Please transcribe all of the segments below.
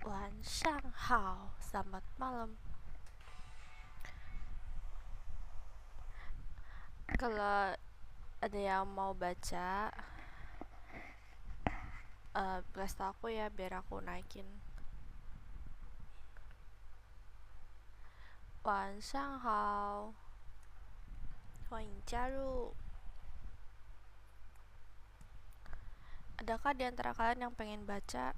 Wanshang selamat malam. Kalau ada yang mau baca, press aku ya biar aku naikin. Wanshang, 欢迎加入. Adakah di antara kalian yang pengen baca?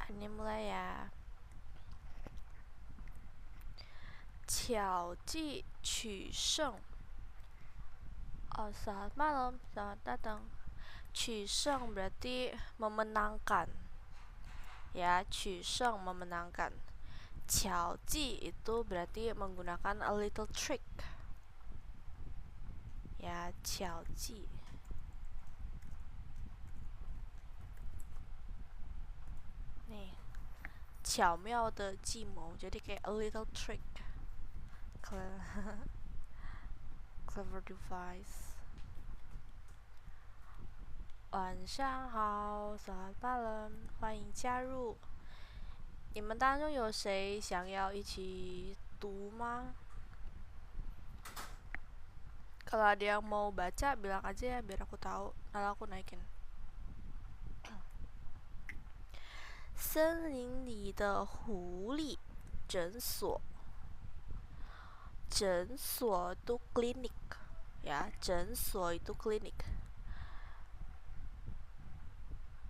Ini mulai ya. 巧计取胜. Selamat malam, selamat datang. 取胜 berarti memenangkan. Ya, 取胜 memenangkan. 巧计 itu berarti menggunakan a little trick. Ya, 巧计. Nih, 巧妙的计谋, jadi kayak a little trick. Clever device. 晚上好，selamat malam，欢迎加入。你们当中有谁想要一起读吗？ Kalau ada yang mau baca, bilang aja ya biar aku tahu. Lalu aku naikin. 森林里的狐狸诊所. 诊所 itu klinik. Ya, 诊所 itu klinik.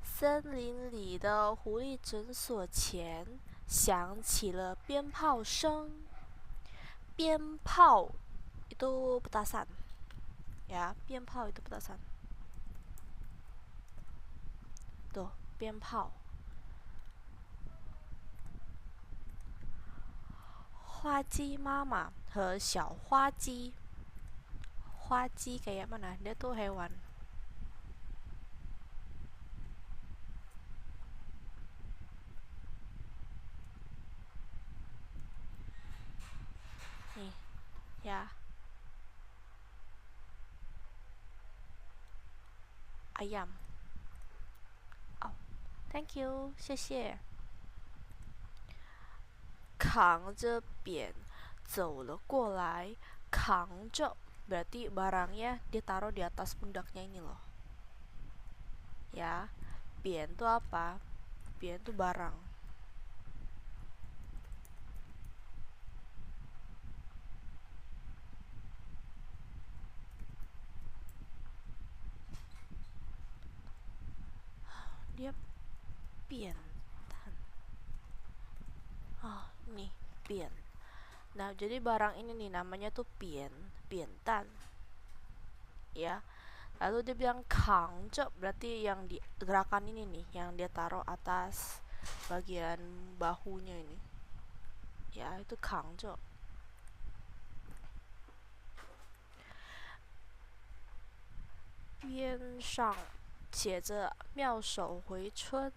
森林里的狐狸诊所前响起了鞭炮声. 鞭炮 itu petasan. Ya, 鞭炮 itu petasan. Tuh, 鞭炮. 花鸡妈妈和小花鸡. 花鸡 kayak mana? Dia tuh hewan. Nih, ya. Ayam. Oh, thank you, 谢谢. 扛着扁走了过来. 扛着 berarti barangnya ditaruh di atas pundaknya ini loh. Ya, 扁 itu apa? 扁 itu barang. Dia 扁担. Nih, 扁. Nah, jadi barang ini nih namanya tuh 扁担. Ya. Lalu dia bilang kangje, berarti yang di gerakan ini nih, yang dia taruh atas bagian bahunya ini. Ya, itu kangje. 边上写着妙手回春.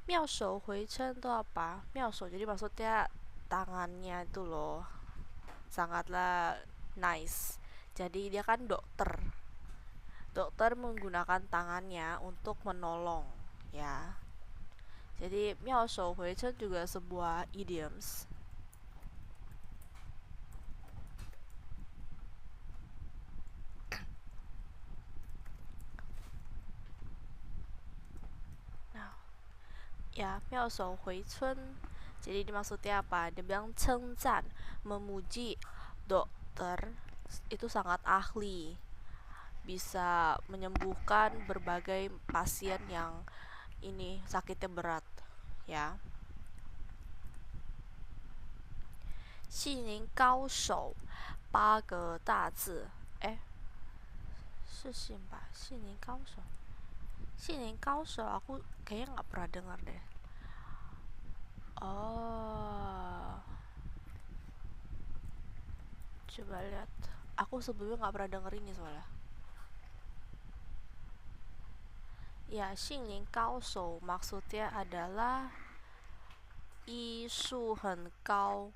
妙手回春itu apa? 妙手 jadi maksudnya tangannya itu loh sangatlah nice. Jadi dia kan dokter. dokter menggunakan tangannya untuk menolong, ya. Jadi 妙手回春 juga sebuah idioms. Nah, ya 妙手回春. Jadi maksudnya apa? Dia bilang 称赞, memuji dokter itu sangat ahli, bisa menyembuhkan berbagai pasien yang ini sakitnya berat, ya. 杏林高手8个大字，是杏吧？杏林高手，杏林高手 aku kayaknya nggak pernah dengar deh. Oh, coba lihat. Aku sebelumnya nggak pernah denger ini soalnya. Ya, 杏林高手 maksudnya adalah 医术很高.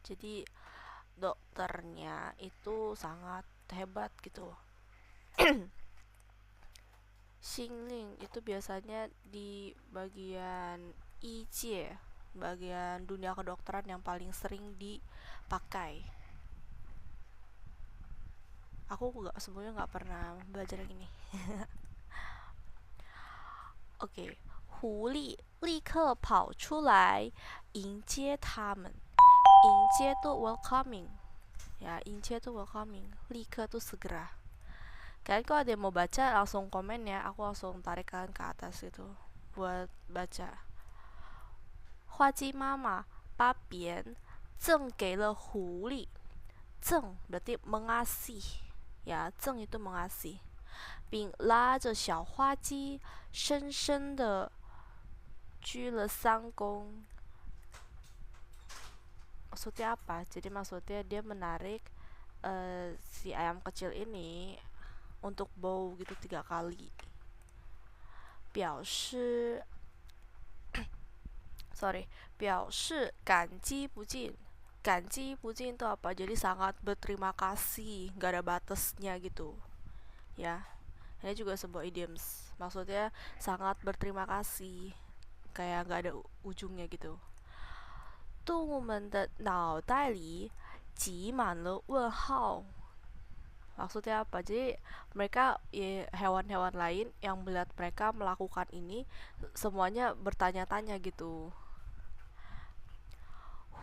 Jadi dokternya itu sangat hebat gitu. Xingling itu biasanya di bagian ijie, bagian dunia kedokteran yang paling sering dipakai. Aku sebenarnya nggak pernah belajar yang ini. Oke, 狐狸立刻跑出来迎接他们。迎接 tuh welcoming, ya. 迎接 tuh welcoming, 立刻 tuh segera. Kalian kalau ada yang mau baca langsung komen ya, aku langsung tarik kalian ke atas itu buat baca. 花鸡妈妈把扁赠给了狐狸. 赠 berarti mengasih, ya. 赠 itu mengasih. 并拉着小花鸡深深的鞠了3躬. Maksudnya apa? Jadi maksudnya dia menarik si ayam kecil ini untuk bow gitu 3 kali. 表示感激不尽. 感激不尽itu apa? Jadi sangat berterima kasih, gak ada batasnya gitu, ya. Ini juga sebuah idioms, maksudnya sangat berterima kasih, kayak gak ada ujungnya gitu. 动物们的脑袋里挤满了问号. Maksudnya apa? Jadi mereka, ya, hewan-hewan lain yang melihat mereka melakukan ini semuanya bertanya-tanya gitu.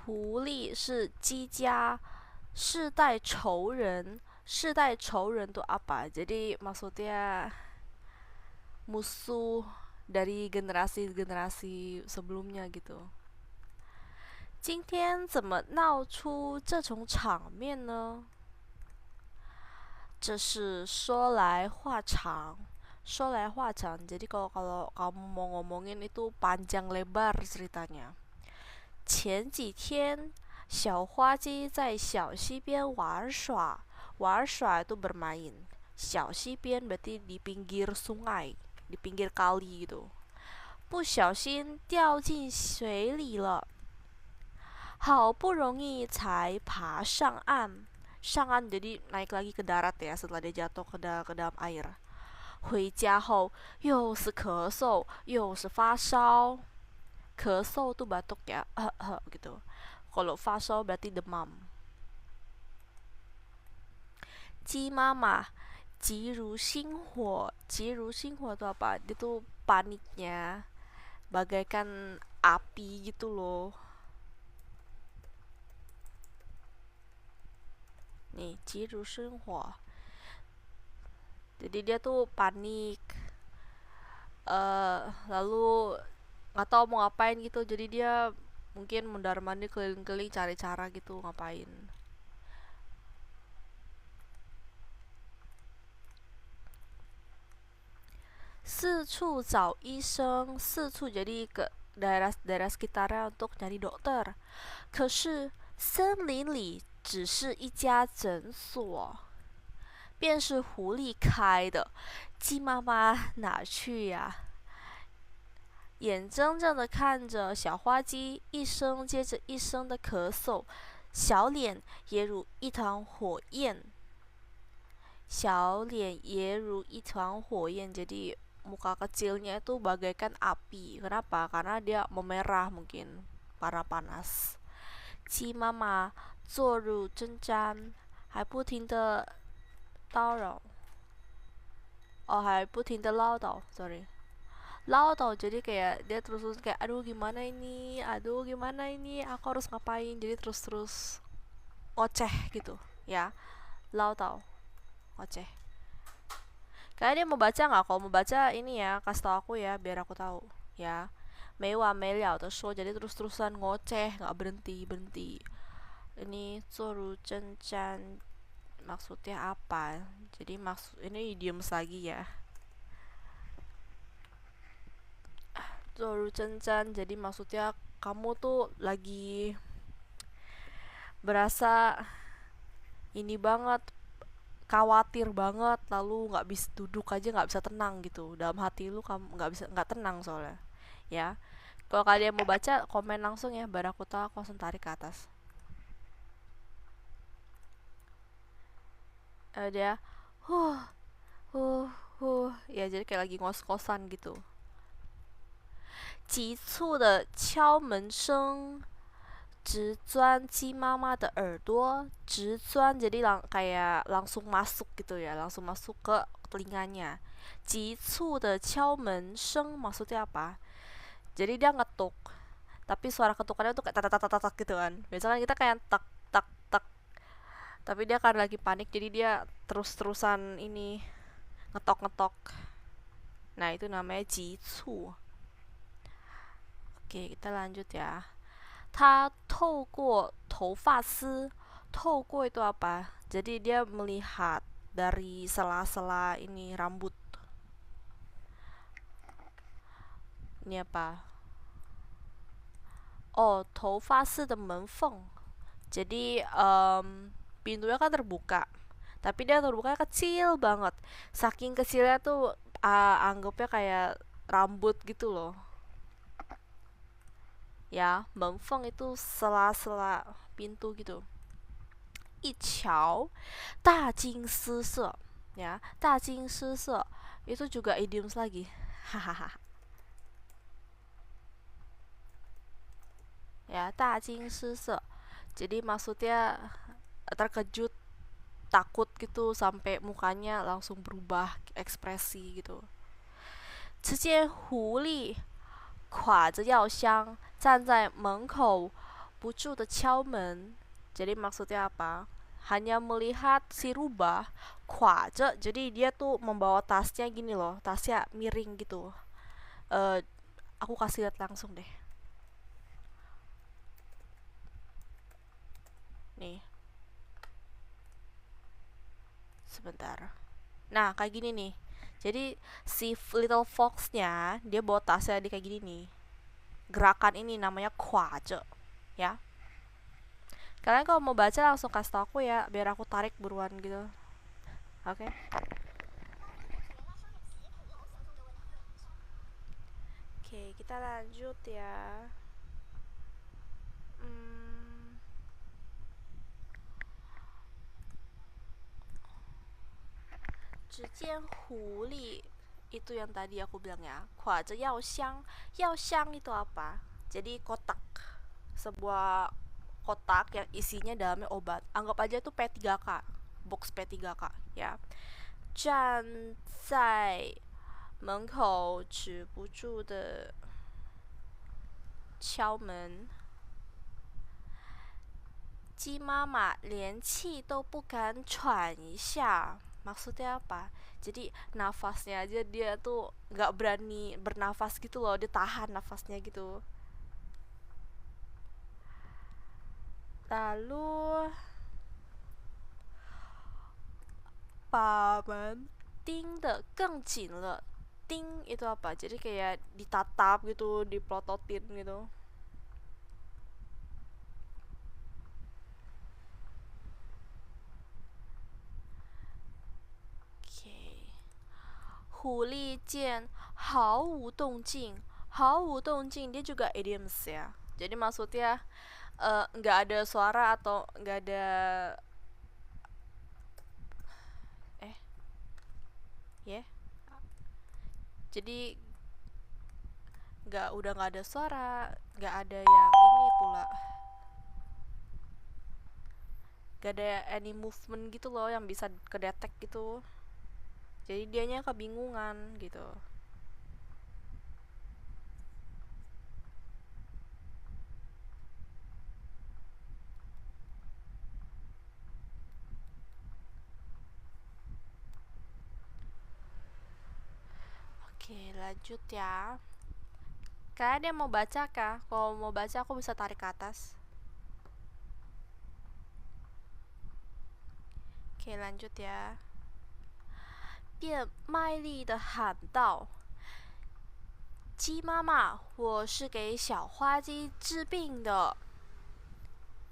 狐狸是鸡家世代仇人. 世代仇人itu apa? Jadi maksudnya musuh dari generasi-generasi sebelumnya gitu. 今天怎么闹出这种场面呢？这是说来话长. 说来话长, jadi kalau kamu mau ngomongin itu panjang lebar ceritanya. 前几天小花鸡在小溪边玩耍. 玩耍 itu bermain. 小溪边 berarti di pinggir sungai, di pinggir kali gitu. 不小心掉进水里了. 好不容易才爬上岸. 上岸 jadi naik lagi ke darat ya setelah dia jatuh ke dalam air. 回家后又是咳嗽又是发烧. 咳嗽 tuh batuk ya, gitu. Kalau 发烧 berarti demam. 鸡妈妈急如星火. 急如星火 itu apa? Dia tuh paniknya bagaikan api gitu loh. Nih, 急如星火. Jadi dia tuh panik, lalu nggak tahu mau ngapain gitu. Jadi dia mungkin mondar-mandir keliling-keliling cari cara gitu ngapain. 四处找医生. 四处 jadi ke daerah-daerah sekitarnya untuk nyari dokter. 可是森林里只是一家诊所. 便是狐狸开的. 鸡妈妈哪去呀？眼睁睁地看着小花鸡一声接着一声的咳嗽，小脸也如一团火焰。xiao lian ye ru yi tuan huoyan, jadi muka kecilnya itu bagaikan api. Kenapa? Karena dia memerah mungkin karena panas. Qi mama 坐入针毡，还不停的叨扰，还不停的唠叨，sorry，唠叨jadi kayak dia terus kayak aduh gimana ini, aku harus ngapain, jadi terus ngoceh gitu ya,唠叨, ngoceh. Kayaknya dia mau baca nggak? Kalau mau baca ini ya, kasih tau aku ya, biar aku tahu ya. 没完没了的说, jadi terus-terusan ngoceh, nggak berhenti-berhenti. Ini 坐如针毡 maksudnya apa? Jadi ini idioms lagi ya. 坐如针毡, jadi maksudnya kamu tuh lagi berasa ini banget, khawatir banget, lalu nggak bisa duduk aja, nggak bisa tenang gitu dalam hati lu, kamu nggak tenang soalnya ya. Kalau kalian mau baca komen langsung ya, biar aku tahu, aku langsung tarik ke atas. Dia ya, jadi kayak lagi ngos-ngosan gitu. 急促的敲门声直钻鸡妈妈的耳朵，直钻jadi kayak langsung masuk gitu ya, langsung masuk ke telinganya. 急促的敲门声 maksudnya apa? Jadi dia ngetuk, tapi suara ketukannya tuh kayak tak tak tak tak gitu kan. Biasanya kita kayak tak tak tak, tapi dia kan lagi panik, jadi dia terus-terusan ini ngetok-ngetok. Nah, itu namanya jicu. Oke, kita lanjut ya. 他透过头发丝, 透过 itu apa? Jadi dia melihat dari sela-sela ini rambut. Ini apa? 头发丝的门缝. Jadi pintunya kan terbuka, tapi dia terbukanya kecil banget. Saking kecilnya tuh anggapnya kayak rambut gitu loh ya. 门缝 itu sela-sela pintu gitu. 一瞧大惊失色 ya, 大惊失色 itu juga idioms lagi. Hahaha. Ya, 大惊失色, jadi maksudnya terkejut, takut gitu, sampai mukanya langsung berubah ekspresi gitu. 只见狐狸挎着药箱站在门口不住的敲门. Jadi maksudnya apa? Hanya melihat si rubah kuaja, jadi dia tuh membawa tasnya gini loh, tasnya miring gitu. Aku kasih lihat langsung deh. Nih. Sebentar. Nah, kayak gini nih. Jadi si little fox-nya dia bawa tasnya di kayak gini nih. Gerakan ini namanya kuaja ya. Kalian kalau mau baca langsung kasih tau aku ya, biar aku tarik buruan gitu. Oke. Oke, kita lanjut ya. 只见狐狸 itu yang tadi aku bilang ya, 挎着药箱. 药箱 itu apa? Jadi kotak, sebuah kotak yang isinya dalamnya obat. Anggap aja itu P3K, box P3K ya. 站在门口止不住的敲门. 鸡妈妈连气都不敢喘一下. Maksudnya apa? Jadi nafasnya aja dia tuh nggak berani bernafas gitu loh, dia tahan nafasnya gitu. Lalu paman ting de geng jin le. Ting itu apa? Jadi kayak ditatap gitu, diplototin gitu. Huli jian 毫无动静. 毫无动静 dia juga idioms ya. Jadi maksudnya nggak ada suara atau nggak ada ya. Jadi udah nggak ada suara, nggak ada yang ini pula, nggak ada any movement gitu loh yang bisa kedetek gitu. Jadi dianya kebingungan gitu. Oke, lanjut ya. Kalian ada yang mau baca kah? Kalau mau baca aku bisa tarik ke atas. Oke, lanjut ya. 便卖力的喊道：鸡妈妈，我是给小花鸡治病的。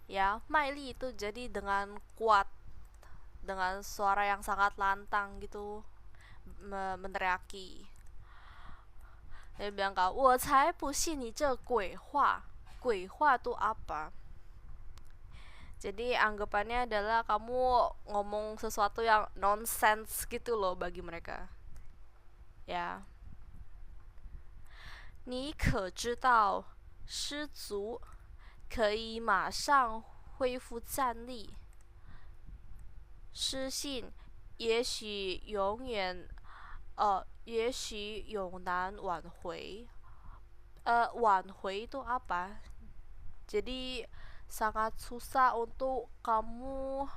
Ya, 卖力 itu jadi dengan kuat, dengan suara yang sangat lantang gitu, meneriaki. Dia bilang kau, 我才不信你这鬼话. 鬼话 tuh apa? Jadi anggapannya adalah kamu ngomong sesuatu yang nonsense gitu loh bagi mereka. Ya. 你可知道失足可以马上恢复站立，失信也许永难挽回。挽回itu apa? Jadi sangat susah untuk kamu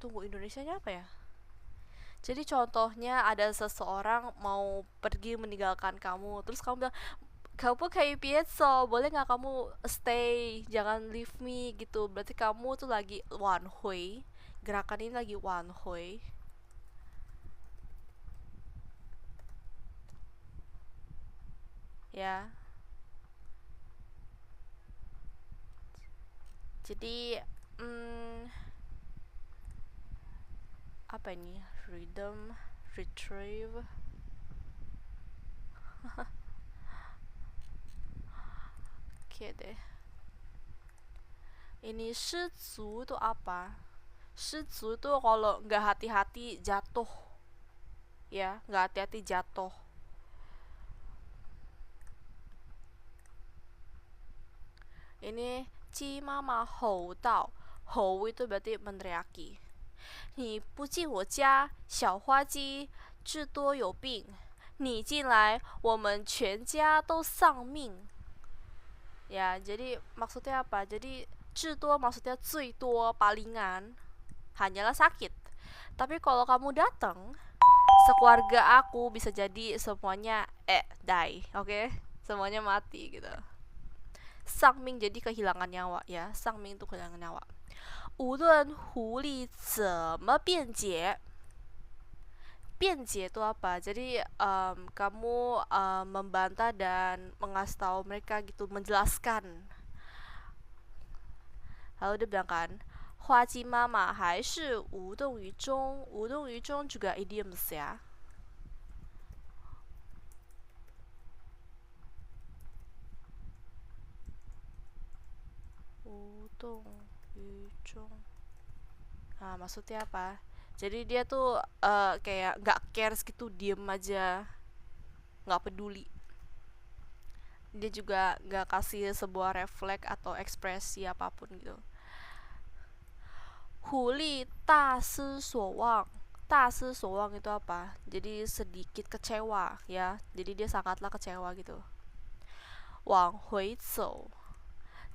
tunggu, Indonesianya apa ya? Jadi contohnya ada seseorang mau pergi meninggalkan kamu, terus kamu bilang, kamu kayak biasa, boleh nggak kamu stay, jangan leave me gitu. Berarti kamu tuh lagi one hui, gerakan ini lagi one hui. Ya, jadi apa ini, rhythm, retrieve. Oke deh. Ini shizu itu apa? Shizu itu kalau nggak hati-hati jatuh, ya, nggak hati-hati jatuh. Ini Ci Mama Hou Dao. Hou itu berarti meneriaki. 你不进我家，小花鸡智多有病。你进来，我们全家都丧命。Ya, jadi maksudnya apa? Jadi 智多 maksudnya 最多 palingan hanyalah sakit. Tapi kalau kamu datang, sekeluarga aku bisa jadi semuanya die, oke? Okay? Semuanya mati gitu. Sangming jadi kehilangan nyawa ya. Sangming itu kehilangan nyawa. 无论狐狸怎么辩解，辩解itu apa? Jadi kamu membantah dan mengasih tahu mereka gitu, menjelaskan. Lalu dia bilang kan, 花鸡妈妈还是无动于衷。无动于衷 juga idioms ya. 无动于衷. Nah, maksudnya apa? Jadi dia tuh kayak nggak cares gitu, diem aja, nggak peduli. Dia juga nggak kasih sebuah refleks atau ekspresi apapun gitu. Huli ta si suo wang. Ta si suo wang itu apa? Jadi sedikit kecewa ya. Jadi dia sangatlah kecewa gitu. Wang hui zou.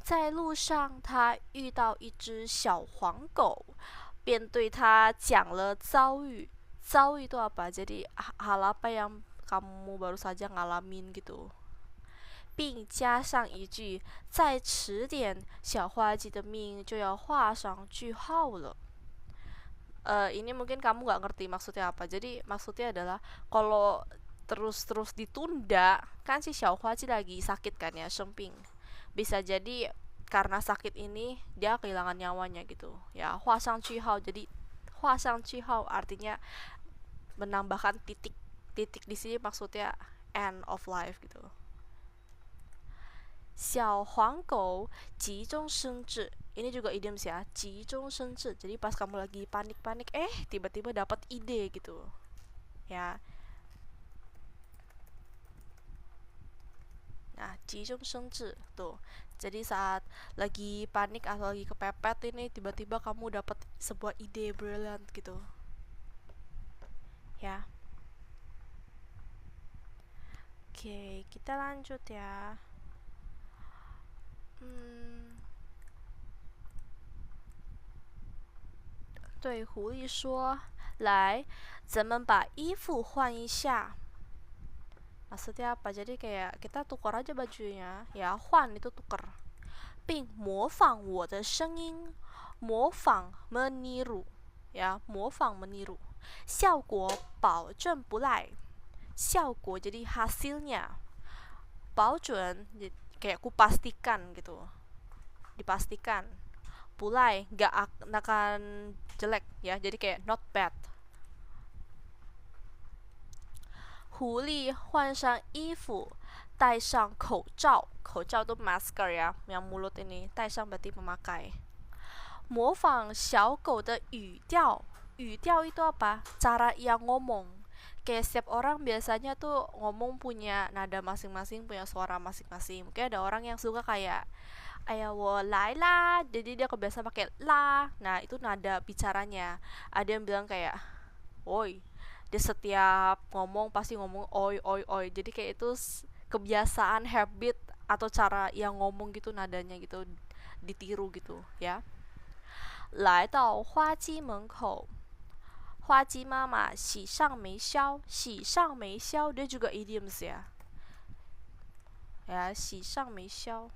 在路上，他遇到一只小黄狗，便对他讲了遭遇。遭遇itu apa? Jadi hal apa yang kamu baru saja ngalamin gitu. 并加上一句，再迟点，小花鸡的命就要画上句号了。Ini mungkin kamu nggak ngerti maksudnya apa. Jadi maksudnya adalah kalau terus-terus ditunda, kan si Xiaohuaji lagi sakit kan ya, Shengping. Bisa jadi karena sakit ini dia kehilangan nyawanya gitu. Ya, huasang hao. Jadi huasang hao artinya menambahkan titik. Titik di sini maksudnya end of life gitu. 小黄狗急中生智， Ini juga idioms ya, 急中生智. Jadi pas kamu lagi panik-panik, tiba-tiba dapat ide gitu. Ya. Nah, 急中生智 tuh. Jadi saat lagi panik atau lagi kepepet ini tiba-tiba kamu dapat sebuah ide brilliant gitu. Ya. Oke, kita lanjut ya. 对狐狸说：“来，咱们把衣服换一下。” Maksudnya apa? Jadi kayak kita tukar aja bajunya, ya, 换 itu tukar. 并模仿我的声音，模仿 meniru, ya, 模仿 meniru. 效果保证不赖。效果 jadi hasilnya. 保准kayak kupastikan gitu. Dipastikan. 不赖 nggak akan jelek ya, jadi kayak not bad. 狐狸换上衣服，戴上口罩，口罩itu masker ya, yang mulut ini. 戴上 berarti memakai. 模仿小狗的语调，语调 itu apa? Cara ia ngomong. Kayak setiap orang biasanya tuh ngomong punya nada masing-masing, punya suara masing-masing. Mungkin ada orang yang suka kayak wo lai lah, jadi dia kebiasaan pakai la. Nah, itu nada bicaranya. Ada yang bilang kayak oi. Dia setiap ngomong pasti ngomong oi oi oi. Jadi kayak itu kebiasaan, habit atau cara yang ngomong gitu, nadanya gitu ditiru gitu ya. 来到花鸡门口，花鸡妈妈喜上眉梢，喜上眉梢 dia juga idioms ya. Ya, 喜上眉梢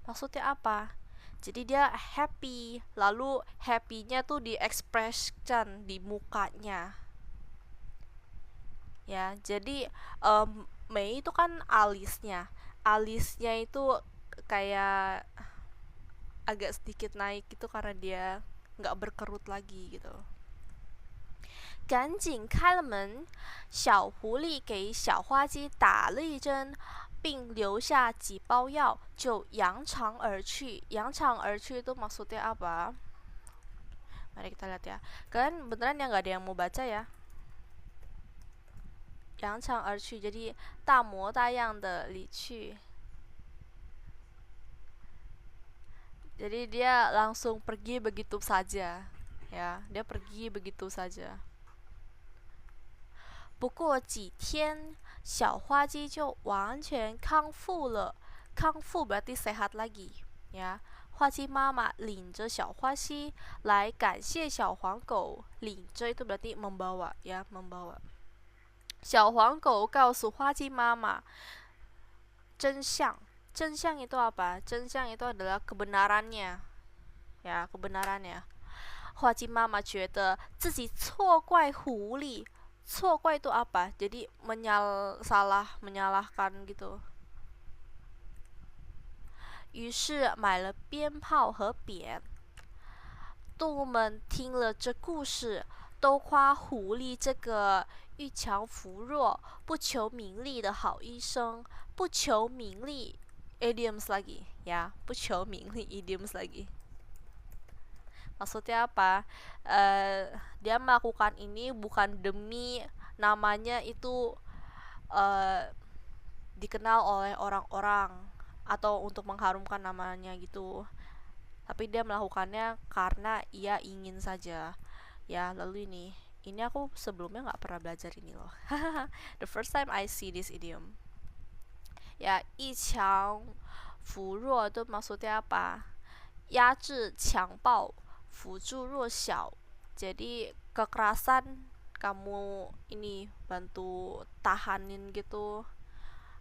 maksudnya apa? Jadi dia happy, lalu happy-nya tuh diekspresikan di mukanya. Ya, jadi Mei itu kan alisnya. Alisnya itu kayak agak sedikit naik gitu karena dia nggak berkerut lagi gitu. 赶紧开了门，小狐狸给小花鸡打了一针，并留下几包药，就扬长而去。扬长而去 itu maksudnya apa? Mari kita lihat ya. Kalian beneran ya nggak ada yang mau baca ya? 扬长而去 jadi 大模大样的离去. Jadi dia langsung pergi begitu saja. Ya, dia pergi begitu saja. 不过几天，小花鸡就完全康复了。康复 berarti sehat lagi, ya. 花鸡妈妈领着小花鸡来感谢小黄狗。领着 itu berarti membawa, ya, membawa. 小黄狗告诉花鸡妈妈真相。真相 itu apa? 真相 itu adalah kebenarannya, ya, kebenarannya. 花鸡妈妈觉得自己错怪狐狸。错怪 itu apa? Jadi menyalahkan gitu. 于是买了鞭炮和扁。动物们听了这故事，都夸狐狸这个遇强扶弱、不求名利的好医生。不求名利 idioms lagi ya, 不求名利 idioms lagi. Maksudnya apa? Dia melakukan ini bukan demi namanya itu dikenal oleh orang-orang atau untuk mengharumkan namanya gitu, tapi dia melakukannya karena ia ingin saja. Ya, lalu ini aku sebelumnya nggak pernah belajar ini loh. The first time I see this idiom. Ya, 一强扶弱 itu maksudnya apa? 压制强暴，辅助弱小. Jadi kekerasan kamu ini bantu tahanin gitu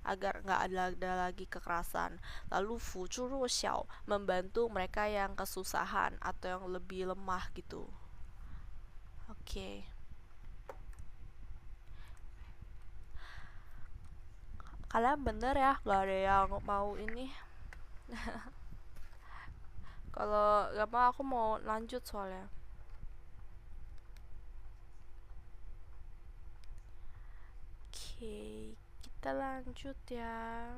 agar nggak ada lagi kekerasan. Lalu 辅助弱小 membantu mereka yang kesusahan atau yang lebih lemah gitu. Oke. Kalian bener ya, nggak ada yang mau ini. Kalau nggak mau aku mau lanjut soalnya. Oke, kita lanjut ya.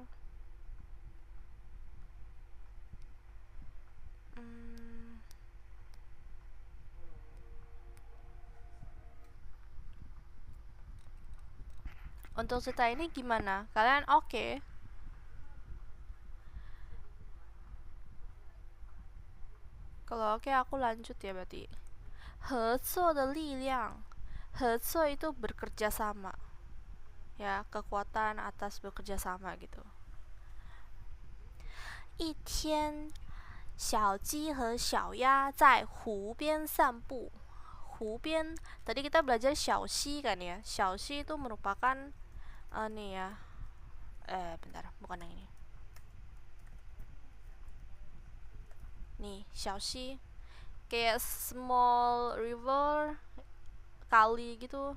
Untuk cerita ini gimana? Kalian oke? Kalau oke aku lanjut ya berarti. 合作的力量，合作 itu bekerja sama, ya kekuatan atas bekerja sama gitu. 一天，小鸡和小鸭在湖边散步。湖边tadi kita belajar 小溪 kan ya. 小溪 itu merupakan nih ya. Bentar, bukan yang ini. Nih, 小溪 kayak small river, kali gitu.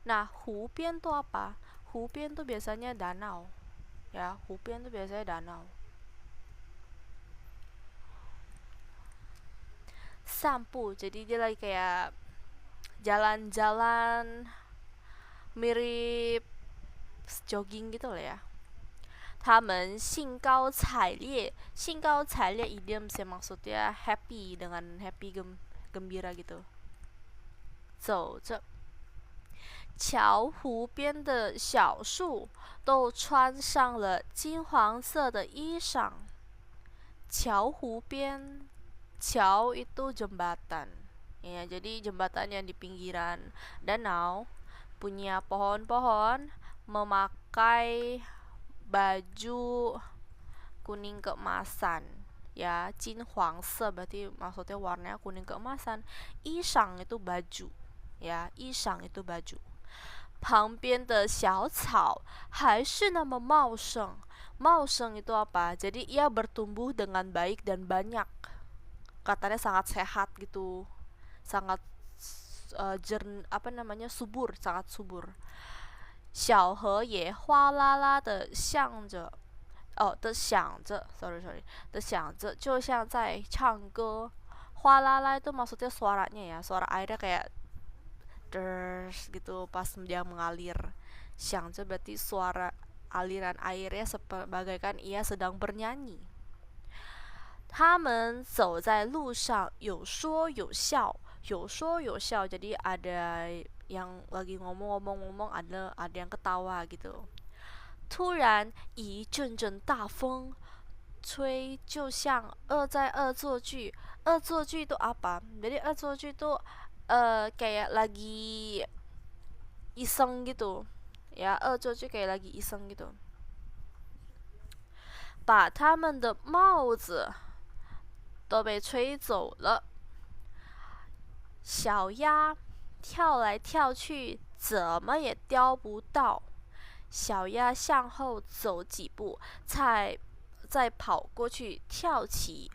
Nah, 湖边 tuh apa? 湖边 tuh biasanya danau. Ya, 湖边 tuh biasanya danau. 散步 jadi dia lagi kayak jalan-jalan mirip jogging gitu lah ya. 他们兴高采烈，兴高采烈 idiom sih maksudnya happy, dengan happy gembira gitu. 走着，瞧湖边的小树都穿上了金黄色的衣裳。瞧湖边，桥 itu jembatan. Ya, jadi jembatan yang di pinggiran danau punya pohon-pohon memakai baju kuning keemasan. Ya, 金黄色 berarti maksudnya warnanya kuning keemasan. 衣裳 itu baju. Ya, 衣裳 itu baju. 旁边的小草还是那么茂盛。茂盛 itu apa? Jadi ia bertumbuh dengan baik dan banyak. Katanya sangat sehat gitu. Sangat subur, sangat subur. 小河也哗啦啦的响着，的响着 ，sorry， 的响着，就像在唱歌。哗啦啦 itu maksudnya suaranya ya, suara airnya kayak ders gitu pas dia mengalir. 响着 berarti suara aliran airnya sebagaikan ia sedang bernyanyi. 他们走在路上，有说有笑，有说有笑 jadi ada yang lagi ngomong-ngomong, ada yang ketawa gitu. 突然一阵阵大风吹，就像在恶作剧。恶作剧 itu apa? Jadi 恶作剧 itu kayak lagi iseng gitu. Ya, 恶作剧 kayak lagi iseng gitu. 把他们的帽子都被吹走了。小鸭跳来跳去，怎么也叼不到。小鸭向后走几步，再跑过去跳起，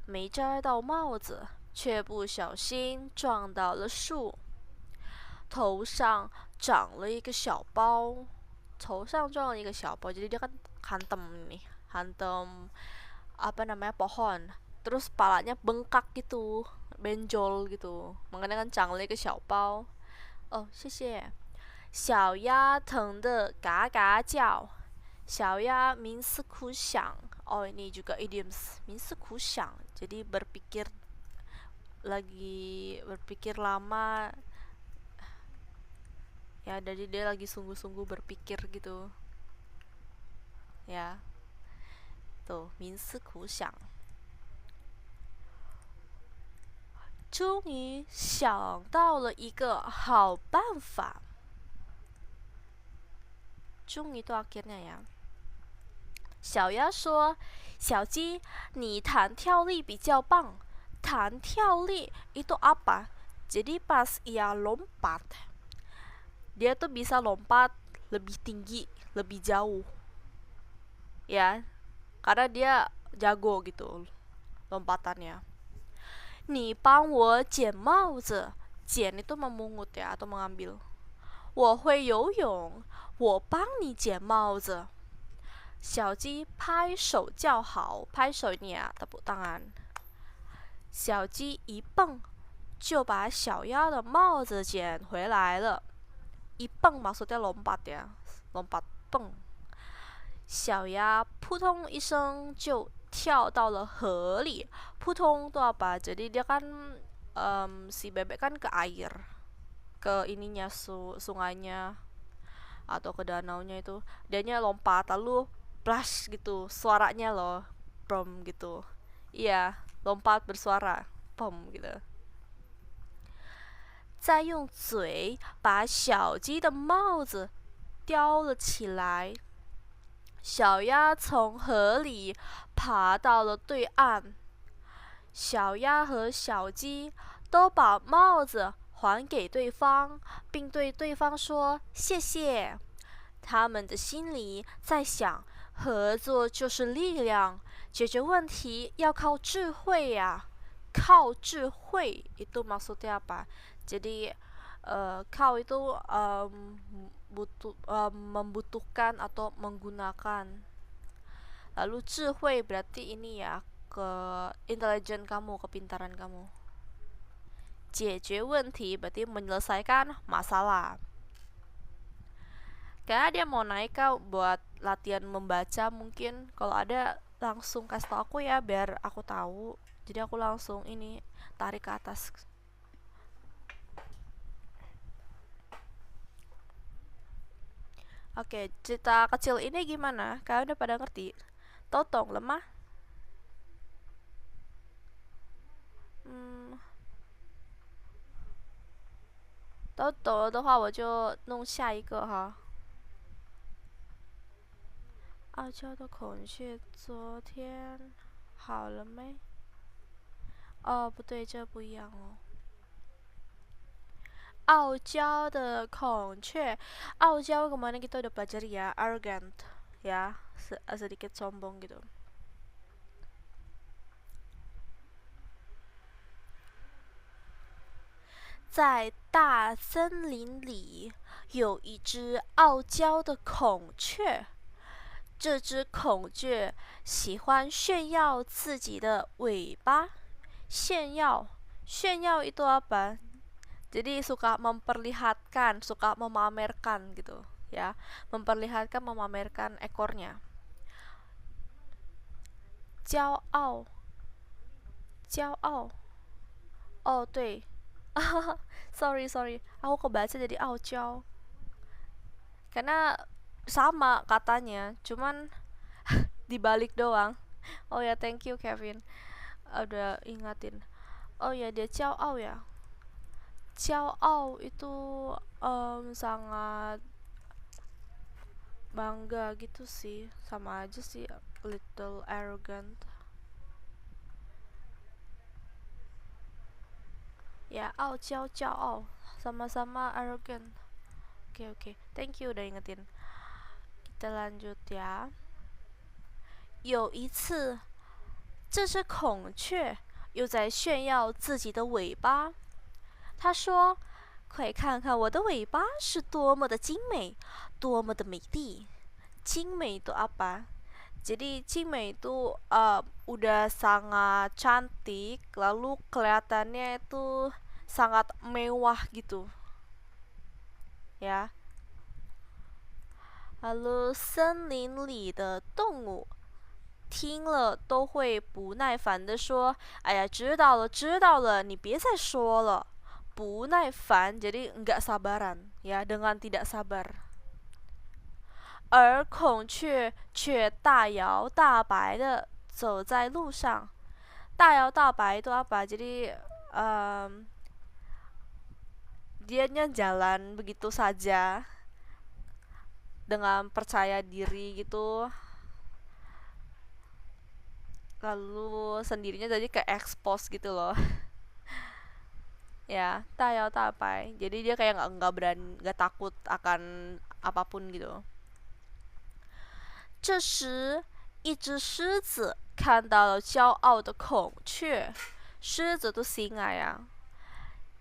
没摘到帽子，却不小心撞到了树，头上长了一个小包。头上撞了一个小包，jadi dia kan hantem pohon, terus kepalanya bengkak gitu, benjol gitu, makanya kan 长了一个小包。谢谢。小鸭疼得嘎嘎叫，小鸭冥思苦想。ini juga idioms, 冥思苦想 jadi berpikir lama ya, jadi dia lagi sungguh-sungguh berpikir gitu ya. Tuh, 冥思苦想。终于想到了一个好办法。终于 itu akhirnya ya. 小鸭说：“小鸡，你弹跳力比较棒。”弹跳力 itu apa? Jadi pas ia lompat, dia tuh bisa lompat lebih tinggi, lebih jauh. Ya, karena dia jago gitu lompatannya. 你帮我捡帽子，捡 itu memungut ya atau mengambil. 我会游泳，我帮你捡帽子。小鸡拍手叫好，拍手 ini ya tepuk tangan. 小鸡一蹦就把小鸭的帽子捡回来了。一蹦 maksudnya lompat ya, lompat 蹦。小鸭扑通一声就跳到了河里. Putong itu apa? Jadi dia kan si bebek kan ke air, ke ininya sungainya atau ke danaunya itu, dianya lompat lalu splash gitu suaranya loh, prom gitu. Iya, lompat bersuara pom gitu. 再用嘴把小鸡的帽子叼了起来。小鸭从河里爬到了对岸，小鸭和小鸡都把帽子还给对方，并对对方说谢谢。他们的心里在想，合作就是力量，解决问题要靠智慧呀。靠智慧itu maksudnya apa? Jadi kau itu membutuhkan atau menggunakan. Lalu 智慧 berarti ini ya, ke intelijen kamu, kepintaran kamu. 解决问题 berarti menyelesaikan masalah. Kayaknya dia mau naik kau buat latihan membaca mungkin. Kalau ada langsung kasih tau aku ya biar aku tahu. Jadi aku langsung ini tarik ke atas. Oke, cerita kecil ini gimana? Kalian udah pada ngerti? Totong lemah? 都懂了的话，我就弄下一个哈。傲娇的孔雀昨天好了没？哦，不对，这不一样哦。傲娇的孔雀，傲娇kemarin kita udah pelajari ya, arrogant ya, sedikit sombong gitu. 在大森林里有一只傲娇的孔雀，这只孔雀喜欢炫耀自己的尾巴。炫耀itu apa? Jadi suka memperlihatkan, suka memamerkan gitu ya, memperlihatkan, memamerkan ekornya. 骄傲，骄傲。哦，对sorry aku kebaca jadi auciao karena sama katanya, cuman dibalik doang. Oh ya, thank you Kevin udah ingatin. Oh ya, dia ciao au ya. Ciao au itu sangat bangga gitu sih, sama aja sih little arrogant ya. Au ciao ciao au sama-sama arrogant. Oke, thank you udah ingetin. Kita lanjut ya. 有一次，这只孔雀又在炫耀自己的尾巴。他说：快看看我的尾巴是多么的精美，多么的美丽。精美itu apa? Jadi 精美 itu udah sangat cantik, lalu kelihatannya itu sangat mewah gitu ya. Lalu 森林里的动物听了都会不耐烦地说：哎呀，知道了知道了，你别再说了。不耐烦 jadi enggak sabaran ya, dengan tidak sabar. 而孔雀却大摇大摆地走在路上。大摇大摆 itu apa? Jadi dianya jalan begitu saja dengan percaya diri gitu, lalu sendirinya jadi kayak expose gitu loh ya. Tayao tapai, jadi dia kayak nggak berani, nggak takut akan apapun gitu. 这时一只狮子看到了骄傲的孔雀，狮子都singa ya，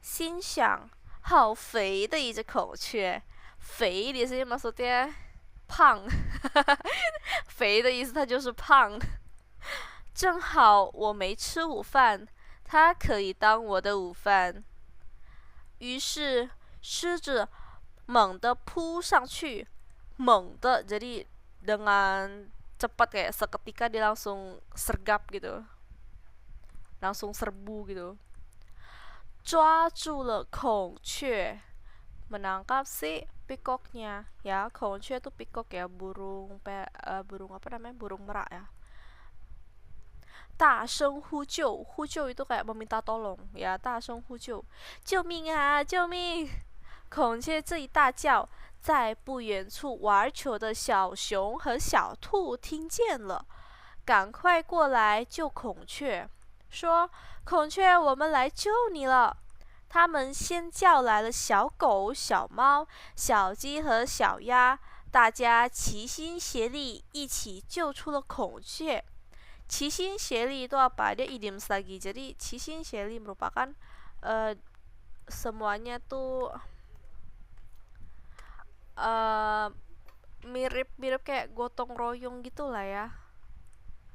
心想好肥的一只孔雀。肥 di sini maksudnya 胖肥的意思它就是胖。正好我没吃午饭，它可以当我的午饭。于是狮子猛地扑上去，猛地 jadi dengan cepat, kayak seketika dia langsung sergap gitu, langsung serbu gitu. 抓住了孔雀 menangkap si peacocknya ya.孔雀itu peacock ya, burung apa namanya, burung merak ya. 大声呼救，呼救 itu kayak meminta tolong ya. 大声呼救，救命啊，救命！孔雀这一大叫，在不远处玩球的小熊和小兔听见了，赶快过来救孔雀，说：孔雀，我们来救你了。他们先叫来了小狗、小猫、小鸡和小鸭，大家齐心协力，一起救出了孔雀。齐心协力 itu apa? Dia idioms lagi. Jadi 齐心协力 merupakan semuanya tuh mirip-mirip kayak gotong royong gitulah ya.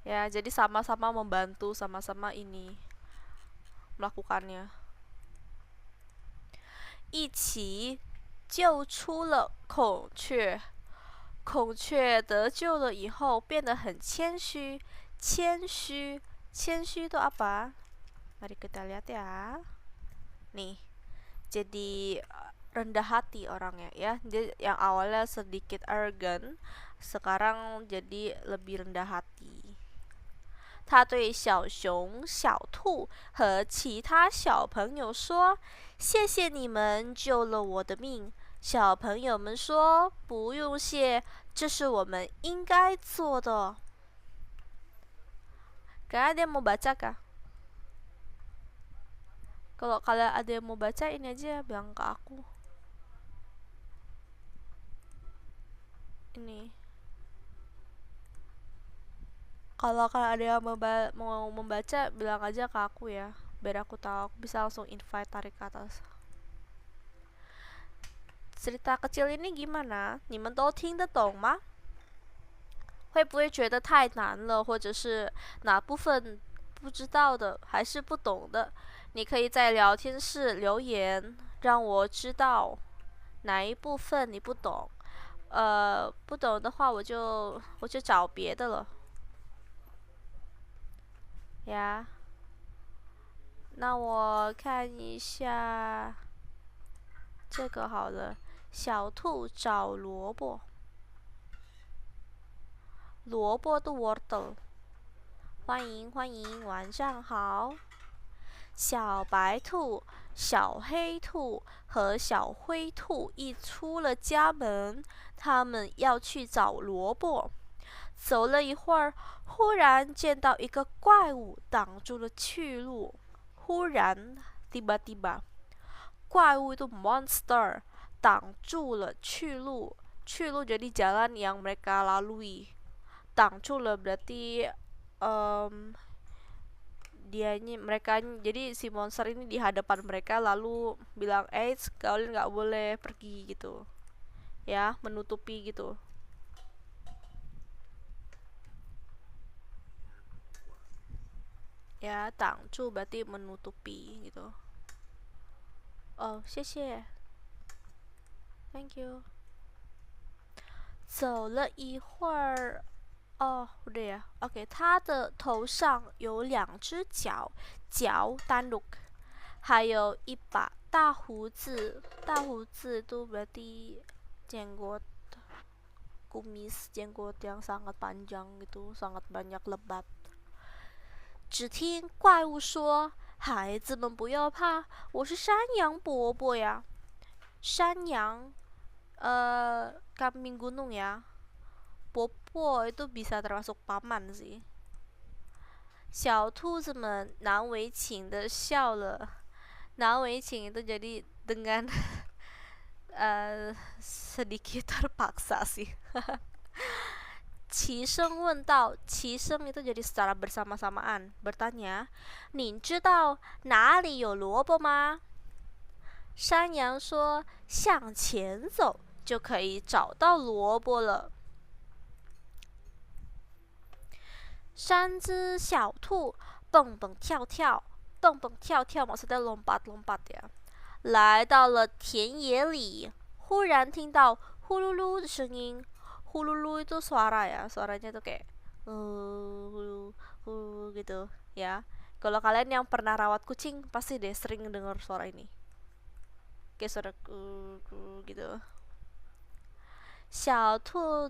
Ya, jadi sama-sama membantu, sama-sama ini melakukannya. 一起救出了孔雀。孔雀得救了以后变得很谦虚。谦虚 itu apa? Mari kita lihat ya. Nih, jadi rendah hati orangnya ya. Dia yang awalnya sedikit arrogant, sekarang jadi lebih rendah hati. 他对小熊、小兔和其他小朋友说：“谢谢你们救了我的命。”小朋友们说：“不用谢，这是我们应该做的。” Kayaknya ada yang mau baca kah? Kalau kalian ada yang mau baca, ini aja bilang ke aku. Ini. Kalau kalian ada yang mau membaca, bilang aja ke aku ya, biar aku tahu, aku bisa langsung invite, tarik ke atas. Cerita kecil ini gimana? 你们都听得懂吗？会不会觉得太难了，或者是哪部分不知道的，还是不懂的？你可以在聊天室留言，让我知道哪一部分你不懂。不懂的话，我就找别的了。呀，那我看一下这个好了。小兔找萝卜。萝卜的 wortel， 欢迎欢迎，晚上好。小白兔、小黑兔和小灰兔一出了家门，他们要去找萝卜。走了一会儿，忽然见到一个怪物挡住了去路。忽然 tiba-tiba， 怪物 itu monster， 挡住了去路。去路 jadi jalan yang mereka lalui. 挡住了 berarti mereka, jadi si monster ini di hadapan mereka lalu bilang, kalian nggak boleh pergi gitu ya, menutupi gitu. Ya, 挡住 berarti menutupi gitu. Oh, 谢谢 thank you. 走了一会儿udah ya. Oke, 它的头上有2只脚 tanduk， 还有一把大胡子。大胡子 itu berarti jenggot, kumis, jenggot yang sangat panjang gitu, sangat banyak lebat. 只听怪物说：“孩子们不要怕，我是山羊伯伯呀。”山羊kambing gunung ya. Popo itu bisa termasuk paman sih. 小兔子们难为情的笑了。难为情 itu jadi dengan sedikit terpaksa sih. 齐声问道，齐声 itu jadi secara bersama-samaan, bertanya, 你知道哪里有萝卜吗？山羊说，向前走就可以找到萝卜了。3只小兔蹦蹦跳跳，蹦蹦跳跳 maksudnya lompat-lompat ya， 来到了田野里。忽然听到呼噜噜的声音，呼噜噜 itu suara ya, suaranya tuh kayak gitu ya. Kalau kalian yang pernah rawat kucing pasti deh sering dengar suara ini, kayak suara gitu. 小兔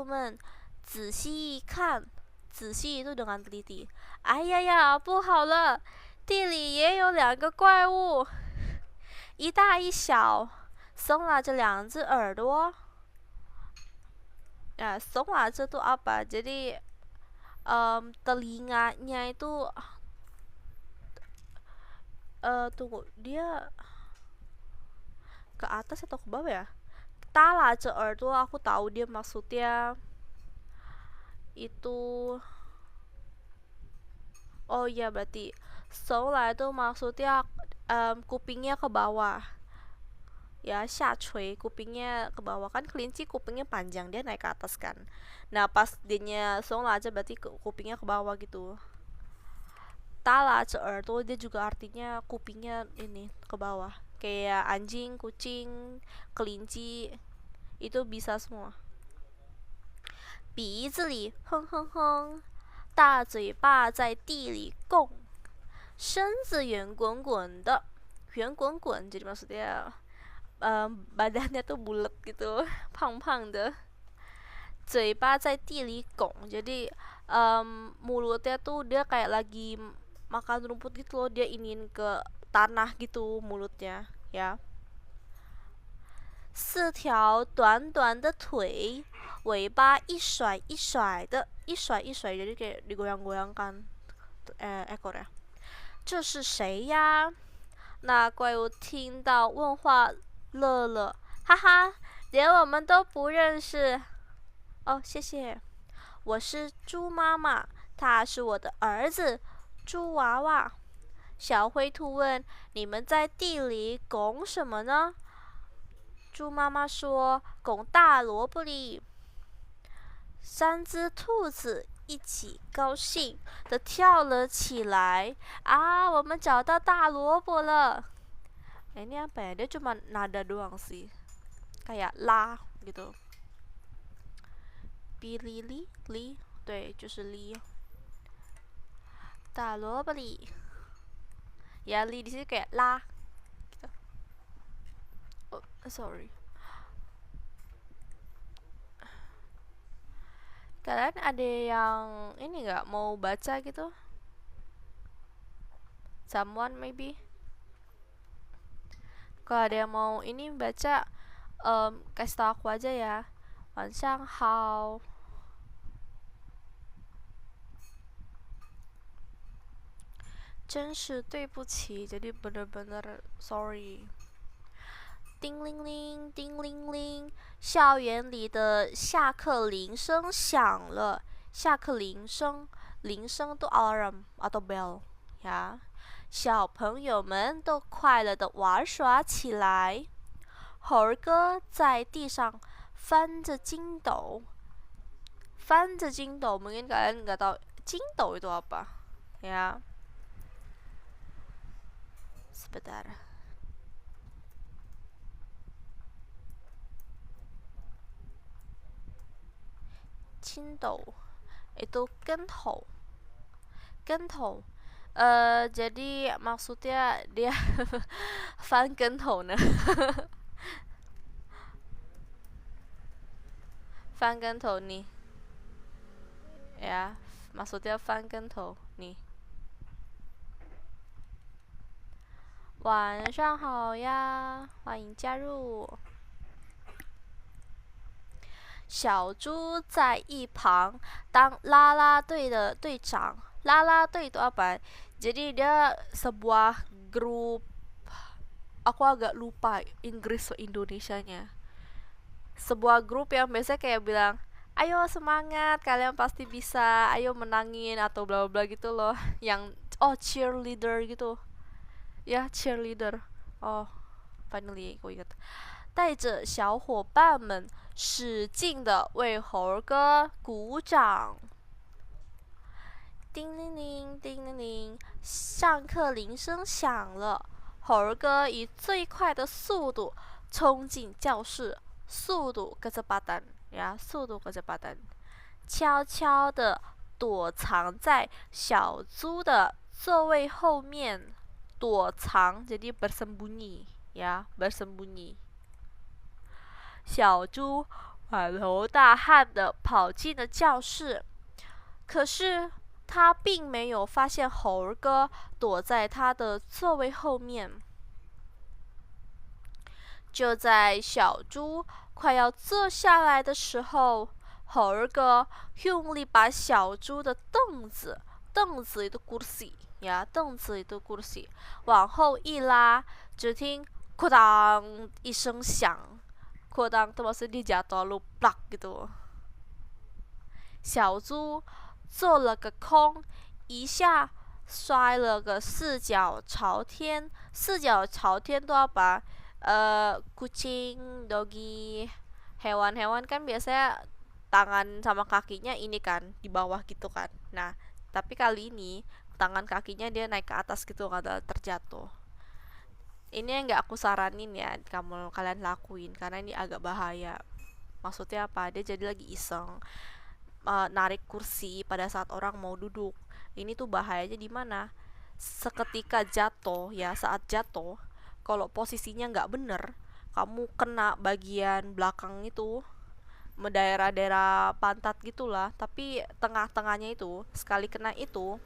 们仔细一看，仔细 itu dengan teliti. 哎呀呀，不好了，地里也有两个怪物，一大一小，松了这两只耳朵。Ya, songlaj itu apa? Jadi telinganya itu tunggu, dia ke atas atau ke bawah ya? Tala itu aku tahu dia maksudnya itu. Oh iya, berarti songlaj itu maksudnya kupingnya ke bawah. Ya, cui kupingnya ke bawah, kan kelinci kupingnya panjang, dia naik ke atas kan. Nah, pas dianya songlaj berarti kupingnya ke bawah gitu. Tala itu dia juga artinya kupingnya ini ke bawah, kayak anjing, kucing, kelinci itu bisa semua. 鼻子里哼哼哼，大嘴巴在地里拱，身子圆滚滚的，圆滚滚 jadi maksudnya badannya tuh bulat gitu, pang-pang de. 嘴巴在地里拱 jadi mulutnya tuh dia kayak lagi makan rumput gitu loh, dia ingin ke tanah gitu mulutnya ya. 四条短短的腿，尾巴一甩一甩的，一甩一甩 jadi kayak digoyang-goyangkan ekornya. 这是谁呀？那怪物听到问话乐了，哈哈，连我们都不认识。哦，谢谢，我是猪妈妈，他是我的儿子，猪娃娃。小灰兔问：“你们在地里拱什么呢？”猪妈妈说：“拱大萝卜里。”三只兔子一起高兴地跳了起来。啊，我们找到大萝卜了！ Ini apa ya? Dia cuma nada doang sih, kayak la gitu. Pilili, li, 对，就是 li. 大萝卜里 ya, li di sini kayak la gitu. Oh, sorry. Kalian ada yang ini nggak mau baca gitu? Someone maybe? Kalau ada yang mau ini baca, kasih tau aku aja ya. 晚上好。真是对不起 jadi bener-bener sorry。 叮铃铃，叮铃铃，校园里的下课铃声响了。下课铃声，铃声都 alarm atau bell ya。小朋友们都快乐地玩耍起来。猴儿哥在地上翻着筋斗，翻着筋斗 mungkin kalian nggak tahu 筋斗 itu apa ya. Sebentar. Cindol itu gentol. Gentol. Jadi maksudnya dia fan gentol nah. Fan gentol nih. Ya, maksudnya fan gentol nih. 晚上好呀，欢迎加入。小猪在一旁当啦啦队的队长。啦啦队itu apa? Jadi dia sebuah grup, aku agak lupa Inggris atau Indonesianya. Sebuah grup yang biasanya kayak bilang, ayo semangat, kalian pasti bisa, ayo menangin atau bla bla gitu loh. Yang cheerleader gitu. Ya, cheerleader. Oh, finally 我ingat。带着小伙伴们使劲地为猴儿哥鼓掌。叮铃铃，叮铃铃，上课铃声响了。猴儿哥以最快的速度冲进教室，速度 kecepatan ya，速度 kecepatan。悄悄地躲藏在小猪的座位后面。躲藏 jadi bersembunyi ya, bersembunyi。小猪满头大汗地跑进了教室，可是他并没有发现猴儿哥躲在他的座位后面。就在小猪快要坐下来的时候，猴儿哥用力把小猪的凳子 itu kursi ya, 凳子 itu kursi 往后一拉，只听哐当一声响，哐当 itu maksudnya dia jatuh lalu plak gitu。小猪做了个空，一下摔了个四脚朝天。四脚朝天tuh apa? Kucing, doggy, hewan-hewan kan biasanya tangan sama kakinya ini kan di bawah gitu kan. Nah, tapi kali ini tangan kakinya dia naik ke atas gitu karena terjatuh. Ini yang nggak aku saranin ya kalian lakuin karena ini agak bahaya. Maksudnya apa? Dia jadi lagi iseng narik kursi pada saat orang mau duduk. Ini tuh bahayanya di mana? Seketika jatuh ya, saat jatuh, kalau posisinya nggak bener, kamu kena bagian belakang itu, daerah-daerah pantat gitulah, tapi tengah-tengahnya itu sekali kena itu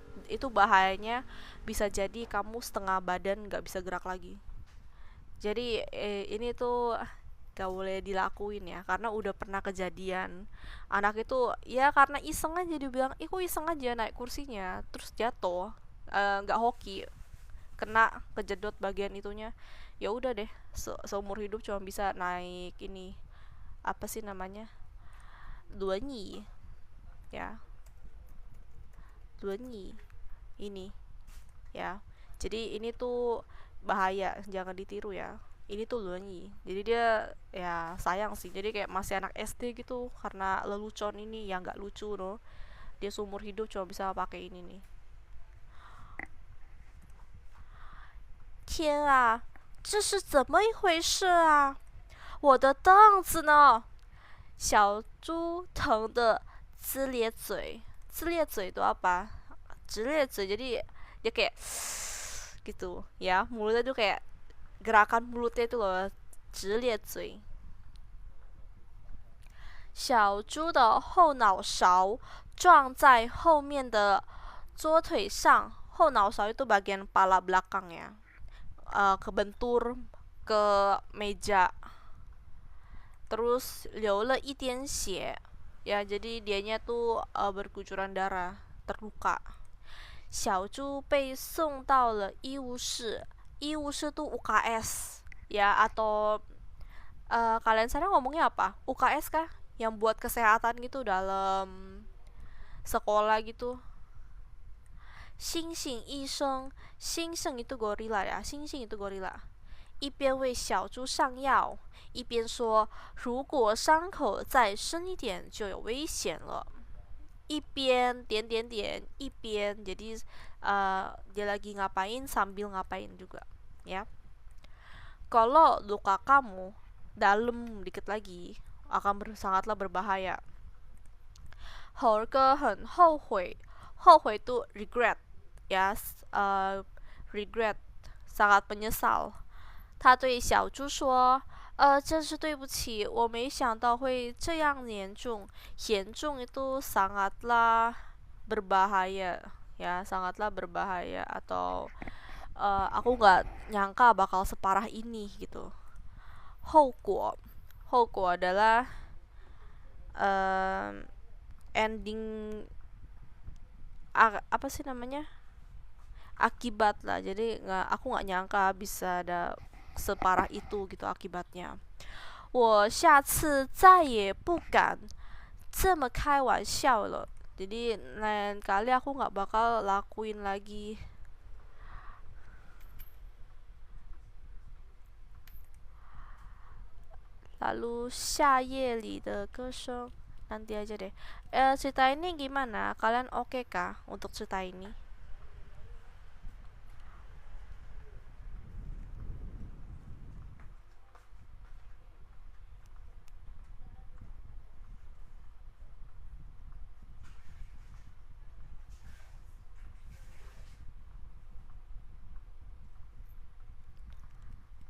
bahayanya bisa jadi kamu setengah badan nggak bisa gerak lagi. Jadi ini tuh gak boleh dilakuin ya, karena udah pernah kejadian anak itu ya karena iseng aja dia bilang, kok iseng aja naik kursinya terus jatuh, nggak hoki, kena kejedot bagian itunya. Ya udah deh, seumur hidup cuma bisa naik ini, apa sih namanya, duanyi ya, duanyi ini ya. Jadi ini tuh bahaya, jangan ditiru ya. Ini tuh Luanyi. Jadi dia ya sayang sih. Jadi kayak masih anak SD gitu karena lelucon ini yang nggak lucu loh. Dia seumur hidup cuma bisa pakai ini nih. 天啊，这是怎么一回事啊？我的凳子呢？小猪疼得龇咧嘴，龇咧嘴 itu apa? 直咧嘴 jadi dia kayak gitu ya, mulutnya tuh kayak gerakan mulutnya itu loh, 直咧嘴。小猪的后脑勺撞在后面的桌腿上，后脑勺 itu bagian kepala belakang ya, kebentur ke meja, terus 流了一点血 ya, jadi dianya tuh berkucuran darah, terluka. 小猪被送到了医务室，医务室 tuh UKS ya, atau kalian sana ngomongnya apa? UKS kah? Yang buat kesehatan gitu dalam sekolah gitu. 猩猩医生，猩猩 itu gorila ya, 猩猩 itu gorila。一边为小猪上药，一边说：如果伤口再深一点，就有危险了。一边点点点，一边 jadi dia lagi ngapain sambil ngapain juga ya. Kalau luka kamu dalam dikit lagi akan sangatlah berbahaya. 猴儿哥很后悔，后悔 itu regret ya, regret sangat menyesal。他对小猪说：真是对不起，我没想到会这样严重。严重 itu sangatlah berbahaya ya, sangatlah berbahaya atau aku nggak nyangka bakal separah ini gitu. 后果，后果 adalah ending apa sih namanya, akibat lah. Jadi aku nggak nyangka bisa ada separah itu gitu akibatnya. 我下次再也不敢这么开玩笑了. Jadi lain kali aku nggak bakal lakuin lagi. Lalu 夏夜里的歌声 nanti aja deh. Cerita ini gimana? Kalian oke kah untuk cerita ini?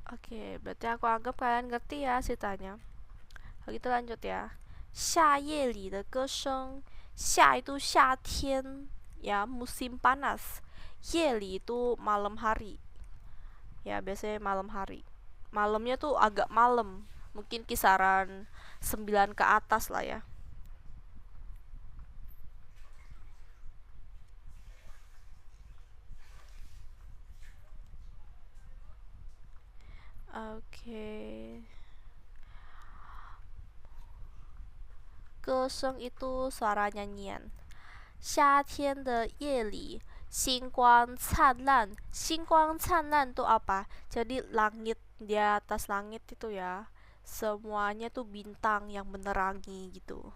Oke, berarti aku anggap kalian ngerti ya ceritanya. Kalau gitu lanjut ya. 夏夜里的歌声，夏 itu 夏天 ya, musim panas. 夜里 itu malam hari. Ya, biasanya malam hari. Malamnya tuh agak malam, mungkin kisaran 9 ke atas lah ya. Oke. 歌声 itu suara nyanyian. 夏天的夜里，星光灿烂。星光灿烂 tuh apa? Jadi langit, di atas langit itu ya, semuanya tuh bintang yang menerangi gitu.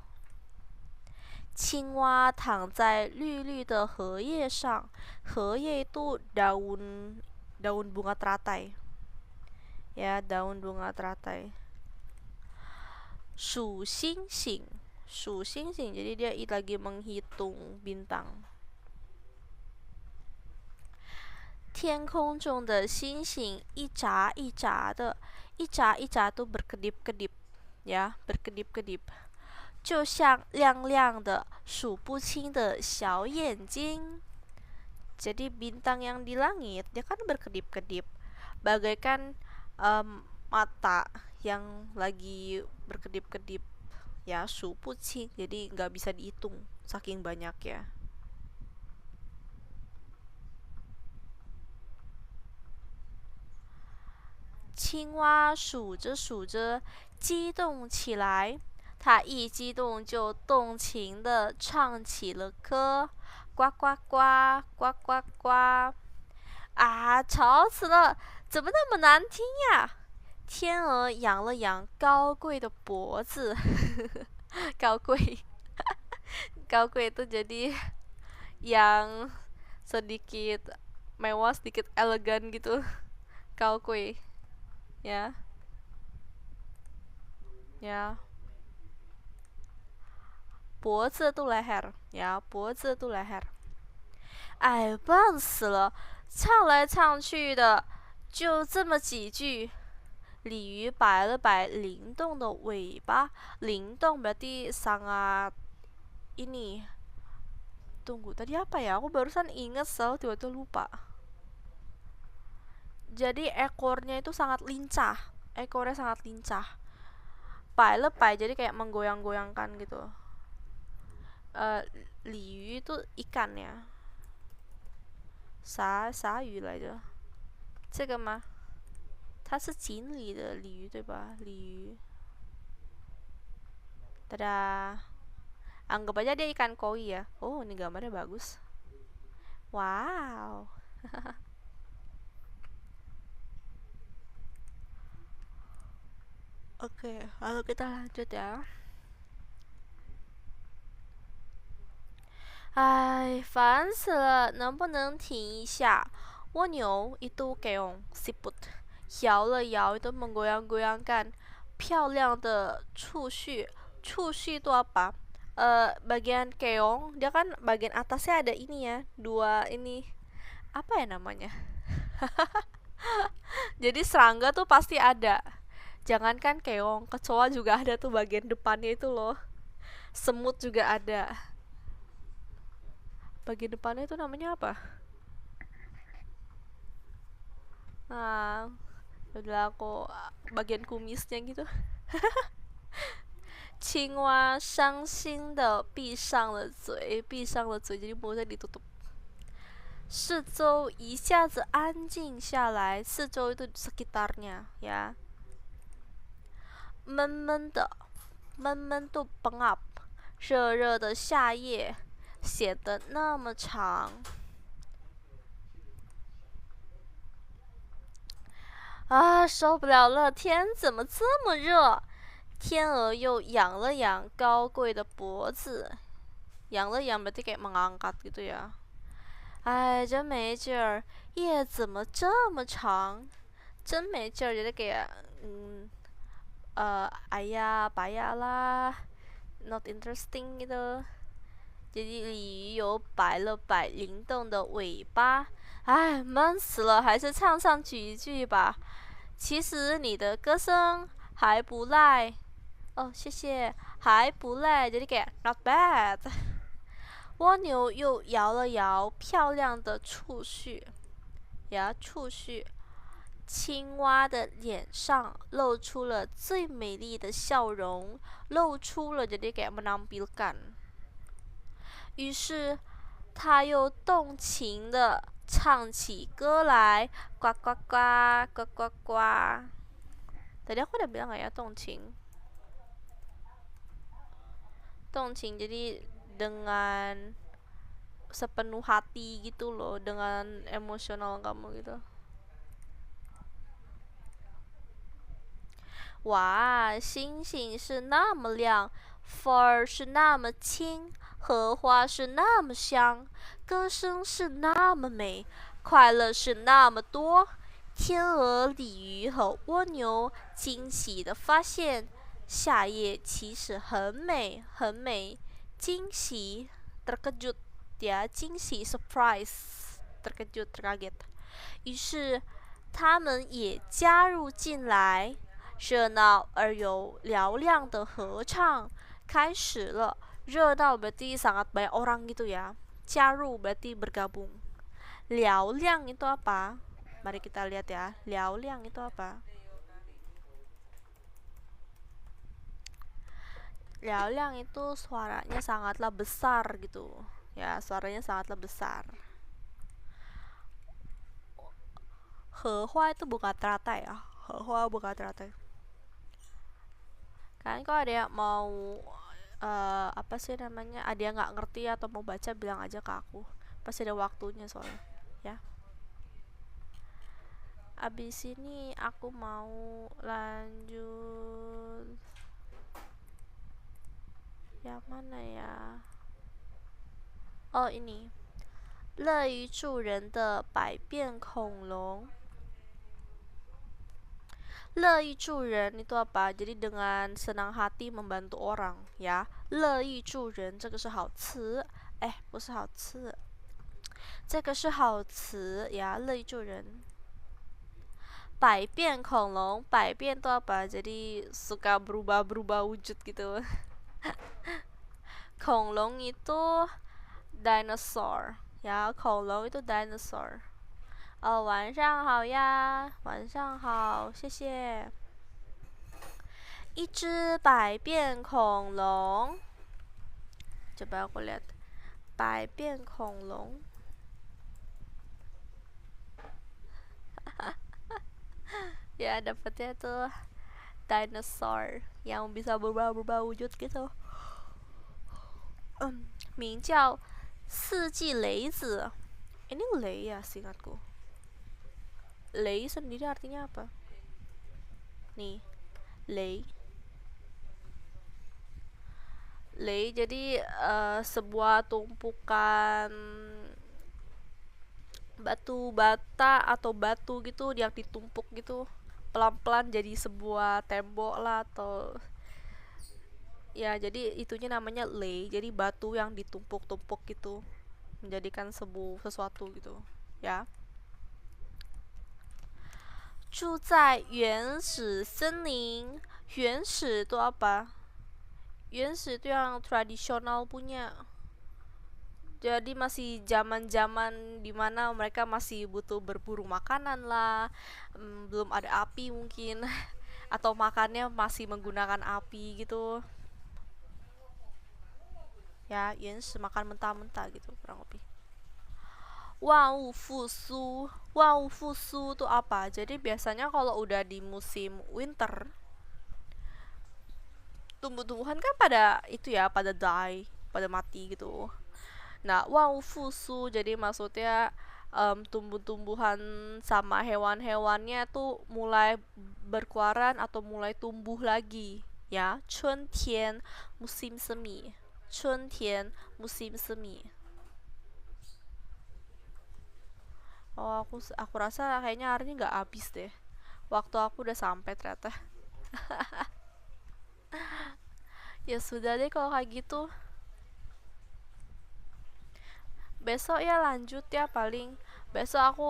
青蛙躺在绿绿的荷叶上。荷叶 itu daun daun bunga teratai. Ya, daun bunga teratai. 数星星，数星星 jadi dia lagi menghitung bintang. 天空中的星星一眨一眨的，一眨一眨 tuh berkedip-kedip ya, berkedip-kedip. 就像亮亮的数不清的小眼睛. Jadi bintang yang di langit dia kan berkedip-kedip, bagaikan mata yang lagi berkedip-kedip ya, 数不清 jadi nggak bisa dihitung saking banyak ya. 青蛙数着数着激动起来，它一激动就动情地唱起了歌，呱呱呱，呱呱呱。啊，吵死了，怎么那么难听呀？天鹅仰了仰高贵的脖子，高贵，高贵 itu jadi yang sedikit mewah, sedikit elegan gitu. 高贵 ya, ya. 脖子 itu leher ya, 脖子 itu leher. 哎，棒死了！唱来唱去的就这么几句。鲤鱼摆了摆灵动的尾巴，灵动 berarti sangat ini. Tunggu, tadi apa ya? Aku barusan inget, selalu tiba-tiba lupa. Jadi ekornya itu sangat lincah. Ekornya sangat lincah. Pai lepai, jadi kayak menggoyang-goyangkan gitu. Liu itu ikan ya. 啥鱼来着？这个吗？它是锦鲤的鲤鱼对吧？鲤鱼。Tada. Anggap aja dia ikan koi ya. Oh, ini gambarnya bagus. Wow. Oke, lalu kita lanjut ya. 哎，烦死了，能不能停一下？蜗牛 itu keong siput, 摇了摇 itu menggoyang-goyangkan 漂亮的触须。触须 itu apa? Bagian keong dia kan bagian atasnya ada ini ya, dua ini apa ya namanya? Jadi serangga tuh pasti ada. Jangankan keong, kecoa juga ada tuh bagian depannya itu loh. Semut juga ada. Bagian depannya itu namanya apa? Nah, udah aku bagian kumisnya gitu. 青蛙伤心的闭上了嘴，闭上了嘴 jadi mulutnya ditutup. 四周一下子安静下来，四周 itu sekitarnya ya. 闷闷的，闷闷 tuh pengap. 热热的夏夜显得那么长。啊，受不了了，天怎么这么热？天鹅又仰了仰高贵的脖子，仰了仰 berarti kayak mengangkat gitu ya. 哎，真没劲儿，夜怎么这么长？真没劲儿 jadi kayak ayah payah lah, not interesting gitu. Jadi 鲤鱼有摆了摆灵动的尾巴，哎，闷死了，还是唱上几句吧。其实你的歌声还不赖。哦，谢谢，还不赖。Jadi kayak not bad。蜗牛又摇了摇漂亮的触须，触须。青蛙的脸上露出了最美丽的笑容，露出了 jadi kayak menampilkan。于是他又动情地唱起歌来，呱呱呱，呱呱呱。Tadi aku udah bilang gak ya动情? 动情 jadi dengan sepenuh hati gitu loh, dengan emosional kamu gitu. 哇，星星是那么亮，风儿是那么轻，荷花是那么香，歌声是那么美，快乐是那么多。天鹅、鲤鱼和蜗牛惊喜地发现，夏夜其实很美，很美。惊喜 terkejut ya， 惊喜 surprise terkejut terkaget。于是他们也加入进来。热闹而又嘹亮的合唱开始了。热闹 berarti sangat banyak orang gitu ya. 加入 berarti bergabung. 嘹亮 itu apa? Mari kita lihat ya. 嘹亮 itu apa? 嘹亮 itu suaranya sangatlah besar gitu. Ya, suaranya sangatlah besar. 荷花 itu bukan teratai ya. 荷花 bukan teratai. Kan kalau ada yang mau apa sih namanya, ada yang nggak ngerti atau mau baca, bilang aja ke aku, pasti ada waktunya soalnya ya. Abis ini aku mau lanjut yang mana ya. Oh ini 乐于助人的百变恐龙。乐意助人 itu apa? Jadi dengan senang hati membantu orang ya. 乐意助人这个是好词，不是好词，这个是好词呀。乐意助人。百变恐龙，百变 itu apa? Jadi suka berubah-berubah wujud gitu. 恐龙 itu dinosaur ya. 恐龙 itu dinosaur。晚上好呀，晚上好，谢谢。一只百变恐龙，coba aku lihat， 百变恐龙ya dapetnya tuh dinosaur yang bisa berubah-ubah wujud gitu。名叫四季雷子。Ini lei ya seingatku. Lei sendiri artinya apa? Nih, lei. Lei jadi sebuah tumpukan batu bata atau batu gitu yang ditumpuk gitu pelan-pelan jadi sebuah tembok lah, atau ya jadi itunya namanya lei. Jadi batu yang ditumpuk-tumpuk gitu menjadikan sesuatu gitu ya. 住在原始森林。原始itu apa? 原始itu yang tradisional punya. Jadi masih zaman-zaman dimana mereka masih butuh berburu makanan lah, belum ada api mungkin, atau makannya masih menggunakan api gitu. Ya, 原始 makan mentah-mentah gitu kurang lebih. 万物复苏，万物复苏 itu apa? Jadi biasanya kalau udah di musim winter, tumbuh-tumbuhan kan pada itu ya, pada die, pada mati gitu. Nah, 万物复苏 jadi maksudnya tumbuh-tumbuhan sama hewan-hewannya tuh mulai berkeluaran atau mulai tumbuh lagi ya. 春天 musim semi, 春天 musim semi. Oh, aku rasa kayaknya hari ini nggak habis deh. Waktu aku udah sampai ternyata. Ya sudah deh kalau kayak gitu. Besok ya lanjut ya, paling Besok aku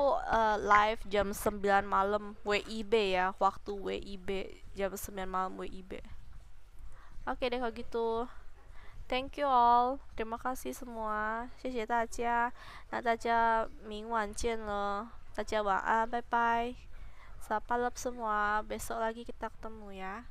live jam 9 malam WIB ya, waktu WIB jam 9 malam WIB. Oke deh kalau gitu. Thank you all. Terima kasih semua. 谢谢大家。那大家明晚见了。大家晚安，拜拜. Selamat malam semua. Besok lagi kita ketemu ya.